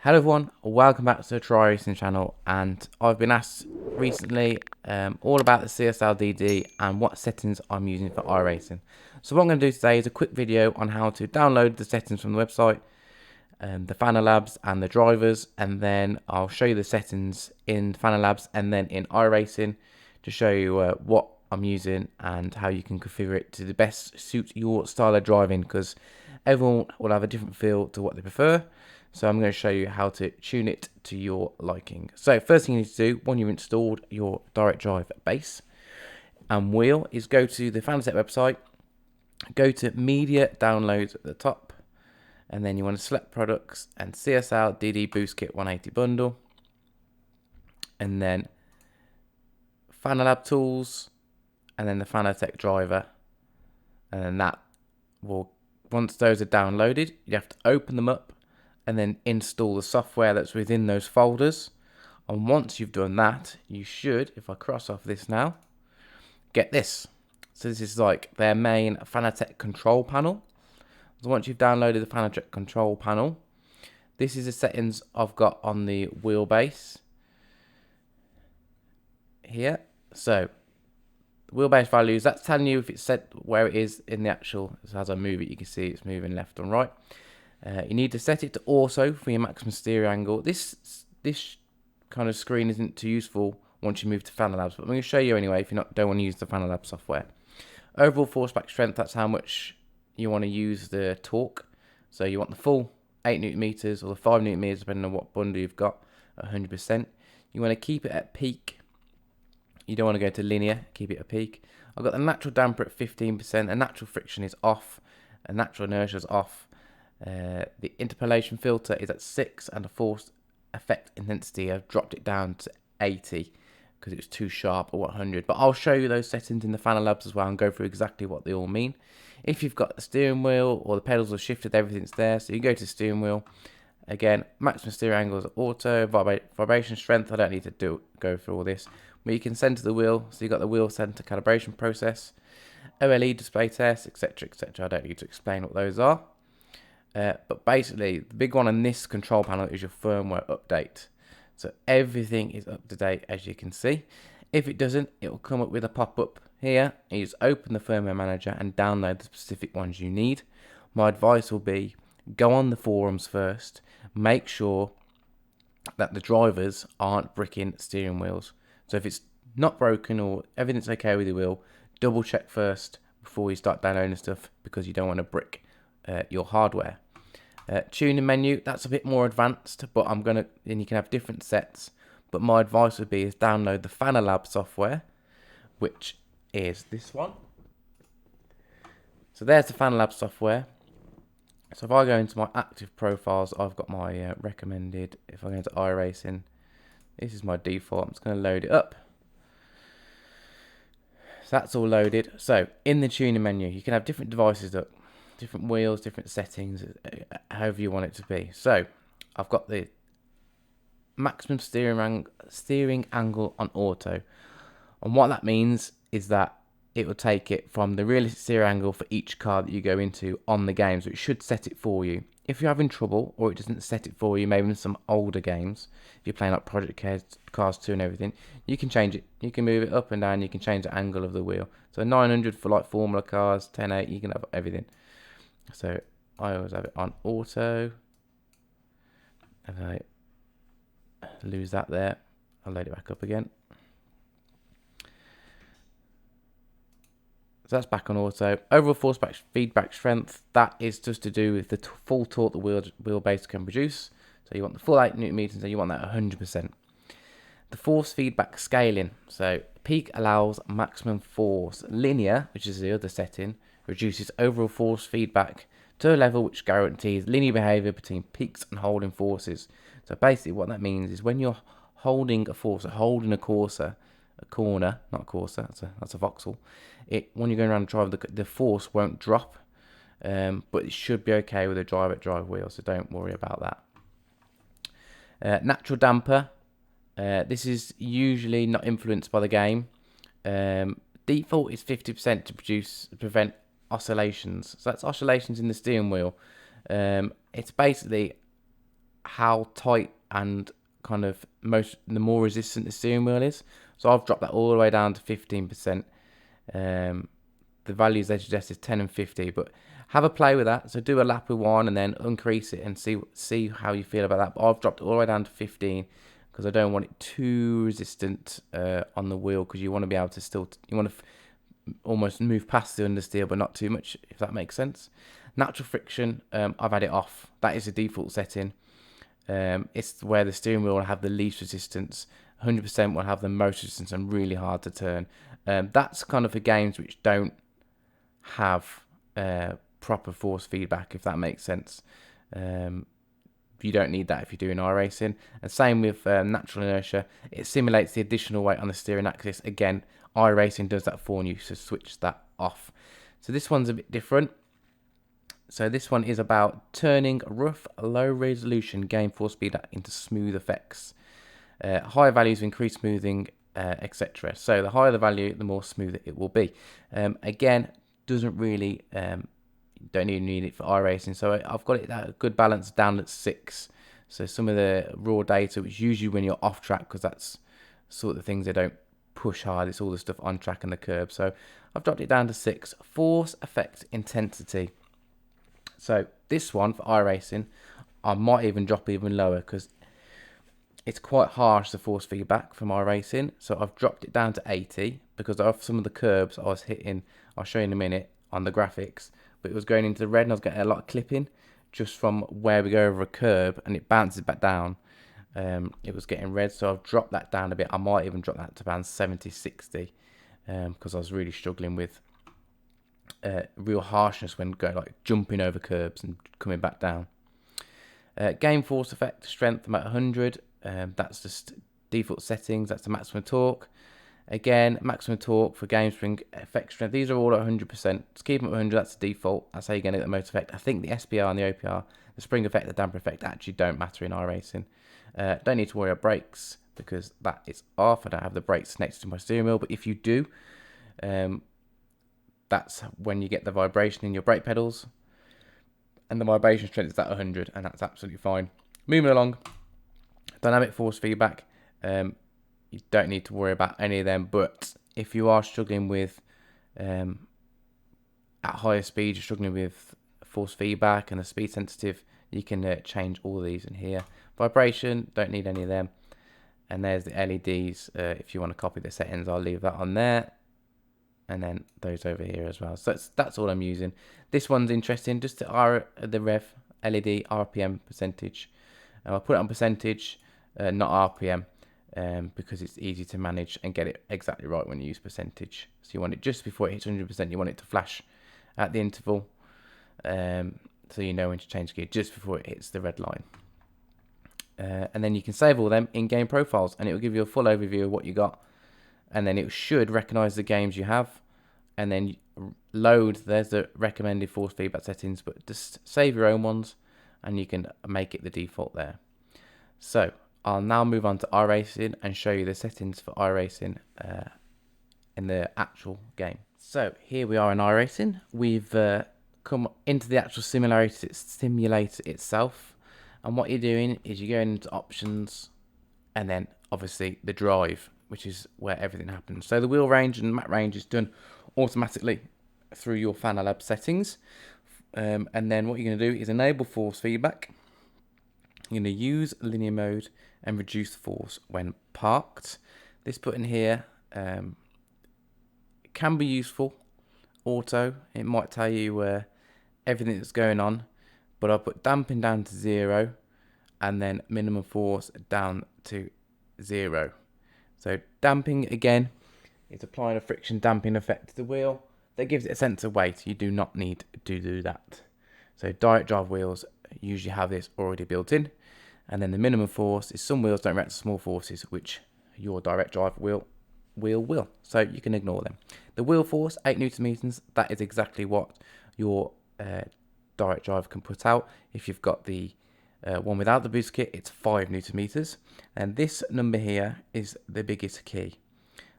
Hello everyone, welcome back to the iRacing channel, and I've been asked recently all about the CSL DD and what settings I'm using for iRacing. So what I'm going to do today is a quick video on how to download the settings from the website, the Fanalabs and the drivers, and then I'll show you the settings in Fanalabs and then in iRacing to show you what I'm using and how you can configure it to the best suit your style of driving, because everyone will have a different feel to what they prefer. So I'm going to show you how to tune it to your liking. So first thing you need to do when you've installed your direct drive base and wheel is go to the Fanatec website, go to media downloads at the top, and then you want to select products and CSL DD Boost Kit 180 bundle, and then Fanalab tools, and then the Fanatec driver, and then that will, once those are downloaded, you have to open them up and then install the software that's within those folders. And once you've done that, you should, if I cross off this now, get this. So this is like their main Fanatec control panel. So once you've downloaded the Fanatec control panel, this is the settings I've got on the wheelbase here. So wheelbase values, that's telling you if it's set where it is in the actual, so as I move it, you can see it's moving left and right. You need to set it to auto for your maximum steering angle. This kind of screen isn't too useful once you move to Fanalabs, but I'm going to show you anyway if you don't want to use the Fanalabs software. Overall force back strength, that's how much you want to use the torque. So you want the full 8 Newton meters or the 5 Newton meters, depending on what bundle you've got, 100%. You want to keep it at peak. You don't want to go to linear, keep it at peak. I've got the natural damper at 15%, a natural friction is off, a natural inertia is off. The interpolation filter is at 6, and the force effect intensity, I've dropped it down to 80 because it was too sharp at 100. But I'll show you those settings in the Fanalabs as well and go through exactly what they all mean. If you've got the steering wheel or the pedals are shifted, everything's there. So you go to steering wheel. Again, maximum steering angle is auto, vibration strength. I don't need to go through all this. But you can center the wheel. So you've got the wheel center calibration process, OLE display test, etc., etc. I don't need to explain what those are. But basically, the big one on this control panel is your firmware update. So everything is up to date, as you can see. If it doesn't, it will come up with a pop-up here. You just open the firmware manager and download the specific ones you need. My advice will be, go on the forums first. Make sure that the drivers aren't bricking steering wheels. So if it's not broken or everything's okay with the wheel, double check first before you start downloading stuff, because you don't want to brick your hardware. Tuning menu, that's a bit more advanced, but and you can have different sets, but my advice would be is download the Fanalab software, which is this one. So there's the Fanalab software. So if I go into my active profiles, I've got my recommended. If I go into iRacing, this is my default. I'm just going to load it up. So that's all loaded. So in the tuning menu, you can have different devices up, different wheels, different settings, however you want it to be. So I've got the maximum steering angle on auto, and what that means is that it will take it from the realistic steering angle for each car that you go into on the game. So it should set it for you. If you're having trouble or it doesn't set it for you, maybe in some older games, if you're playing like Project Cars 2 and everything, you can change it. You can move it up and down. You can change the angle of the wheel. So 900 for like Formula cars, 10.8, you can have everything. So I always have it on auto, and I lose that there. I'll load it back up again. So that's back on auto. Overall force feedback strength, that is just to do with the full torque the wheelbase can produce. So you want the full 8 Newton meters, and you want that 100%. The force feedback scaling. So peak allows maximum force. Linear, which is the other setting, reduces overall force feedback to a level which guarantees linear behavior between peaks and holding forces. So basically what that means is when you're holding a force, holding a corner, not a Corsa, that's a Vauxhall. When you're going around drive, the force won't drop, but it should be okay with a drive wheel, so don't worry about that. Natural damper, this is usually not influenced by the game. Default is 50% to prevent oscillations. So that's oscillations in the steering wheel. It's basically how tight and kind of the more resistant the steering wheel is. So I've dropped that all the way down to 15%. The values they suggest is 10 and 50, but have a play with that. So do a lap with one and then increase it and see how you feel about that. But I've dropped it all the way down to 15 because I don't want it too resistant on the wheel, because you want to be able to you want to almost move past the understeer, but not too much, if that makes sense. Natural friction, I've had it off. That is a default setting. It's where the steering wheel will have the least resistance. 100% will have the most resistance and really hard to turn. That's kind of for games which don't have proper force feedback, if that makes sense. You don't need that if you're doing iRacing. And same with natural inertia. It simulates the additional weight on the steering axis. Again, iRacing does that for you, so switch that off. So this one's a bit different. So this one is about turning rough, low resolution game force feedback into smooth effects. Higher values increase smoothing, etc. So the higher the value, the more smooth it will be. Again, doesn't really don't even need it for iRacing. So I've got it at a good balance down at 6. So some of the raw data, which usually when you're off track, because that's sort of things they don't push hard, it's all the stuff on track and the curb. So I've dropped it down to 6. Force effect intensity. So this one for iRacing, I might even drop even lower because it's quite harsh, the force feedback from iRacing. So I've dropped it down to 80 because of some of the curbs I was hitting. I'll show you in a minute on the graphics, but it was going into the red and I was getting a lot of clipping just from where we go over a curb and it bounces back down. It was getting red, so I've dropped that down a bit. I might even drop that to around 70, 60 because I was really struggling with real harshness when jumping over curbs and coming back down. Game force effect strength about 100. That's just default settings. That's the maximum torque. Again, maximum torque for game spring effect strength. These are all at 100%. Just keep them at 100. That's the default. That's how you're going to get the most effect. I think the SPR and the OPR, the spring effect, the damper effect, actually don't matter in iRacing. Don't need to worry about brakes because that is off. I don't have the brakes next to my steering wheel. But if you do, that's when you get the vibration in your brake pedals, and the vibration strength is at 100, and that's absolutely fine. Moving along, dynamic force feedback. You don't need to worry about any of them, but if you are struggling with at higher speed, you're struggling with force feedback and the speed sensitive, you can change all of these in here. Vibration, don't need any of them. And there's the LEDs. If you want to copy the settings, I'll leave that on there. And then those over here as well. So that's all I'm using. This one's interesting. Just the rev LED RPM percentage. I'll put it on percentage, not RPM, because it's easy to manage and get it exactly right when you use percentage. So you want it just before it hits 100%. You want it to flash at the interval, so you know when to change gear just before it hits the red line. And then you can save all them in-game profiles, and it will give you a full overview of what you got. And then it should recognize the games you have, and then load. There's the recommended force feedback settings, but just save your own ones and you can make it the default there. So I'll now move on to iRacing and show you the settings for iRacing in the actual game. So here we are in iRacing. We've come into the actual simulator itself, and what you're doing is you're going into options and then obviously the drive, which is where everything happens. So the wheel range and map range is done automatically through your Fanalab settings. And then what you're going to do is enable force feedback. You're going to use linear mode and reduce force when parked. This button here can be useful. Auto, it might tell you everything that's going on, but I'll put damping down to 0 and then minimum force down to 0. So damping, again, is applying a friction damping effect to the wheel that gives it a sense of weight. You do not need to do that. So direct drive wheels usually have this already built in. And then the minimum force is some wheels don't react to small forces, which your direct drive wheel will. So you can ignore them. The wheel force, 8 Newton meters. That is exactly what your direct drive can put out. If you've got the one without the boost kit, it's 5 Newton meters. And this number here is the biggest key.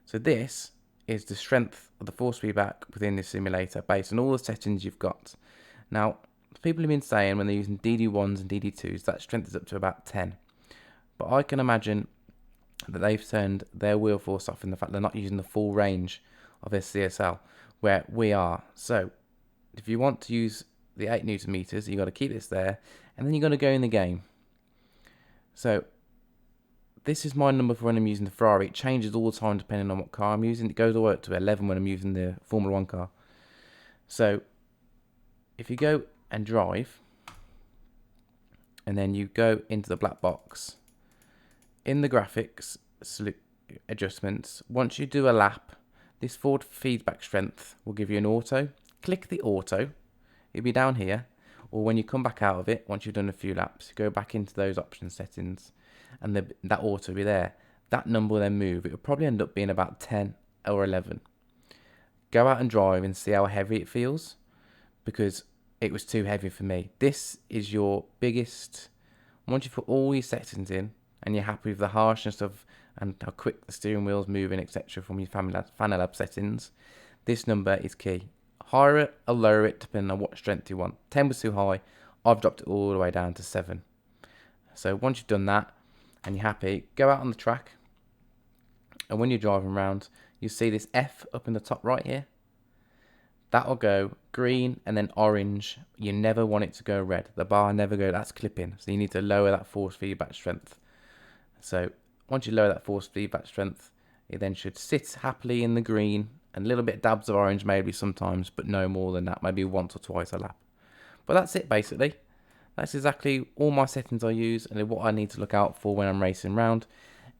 So this is the strength of the force feedback within this simulator based on all the settings you've got. Now, people have been saying when they're using DD1s and DD2s that strength is up to about 10. But I can imagine that they've turned their wheel force off in the fact they're not using the full range of their CSL, where we are. So if you want to use the 8 Newton meters, you've got to keep this there, and then you've got to go in the game. So this is my number for when I'm using the Ferrari. It changes all the time depending on what car I'm using. It goes all the way up to 11 when I'm using the Formula 1 car. So if you go and drive, and then you go into the black box, in the graphics adjustments, once you do a lap, this forward feedback strength will give you an auto. Click the auto, it'll be down here, or when you come back out of it, once you've done a few laps, go back into those option settings, and that auto will be there. That number will then move. It will probably end up being about 10 or 11. Go out and drive and see how heavy it feels, because it was too heavy for me. This is your biggest, once you put all your settings in, and you're happy with the harshness of and how quick the steering wheel's moving, etc. from your Fanatec settings, this number is key. Higher it or lower it depending on what strength you want. 10 was too high. I've dropped it all the way down to 7. So once you've done that and you're happy, go out on the track, and when you're driving around, you see this F up in the top right here. That'll go green and then orange. You never want it to go red. The bar never go, that's clipping. So you need to lower that force feedback strength. So once you lower that force feedback strength, it then should sit happily in the green, and a little bit dabs of orange maybe sometimes, but no more than that, maybe once or twice a lap. But that's it basically. That's exactly all my settings I use and what I need to look out for when I'm racing around.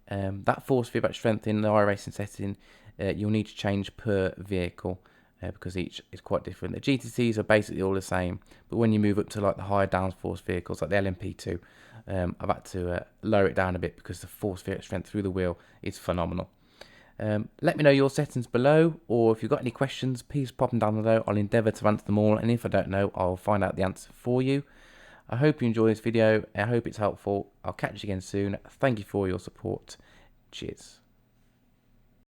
That force feedback strength in the iRacing setting, you'll need to change per vehicle. Because each is quite different. The GTCs are basically all the same, but when you move up to like the higher downforce vehicles like the LMP2, I've had to lower it down a bit because the force strength through the wheel is phenomenal. Let me know your settings below, or if you've got any questions, please pop them down below. I'll endeavour to answer them all, and if I don't know, I'll find out the answer for you. I hope you enjoy this video. I hope it's helpful. I'll catch you again soon. Thank you for your support. Cheers.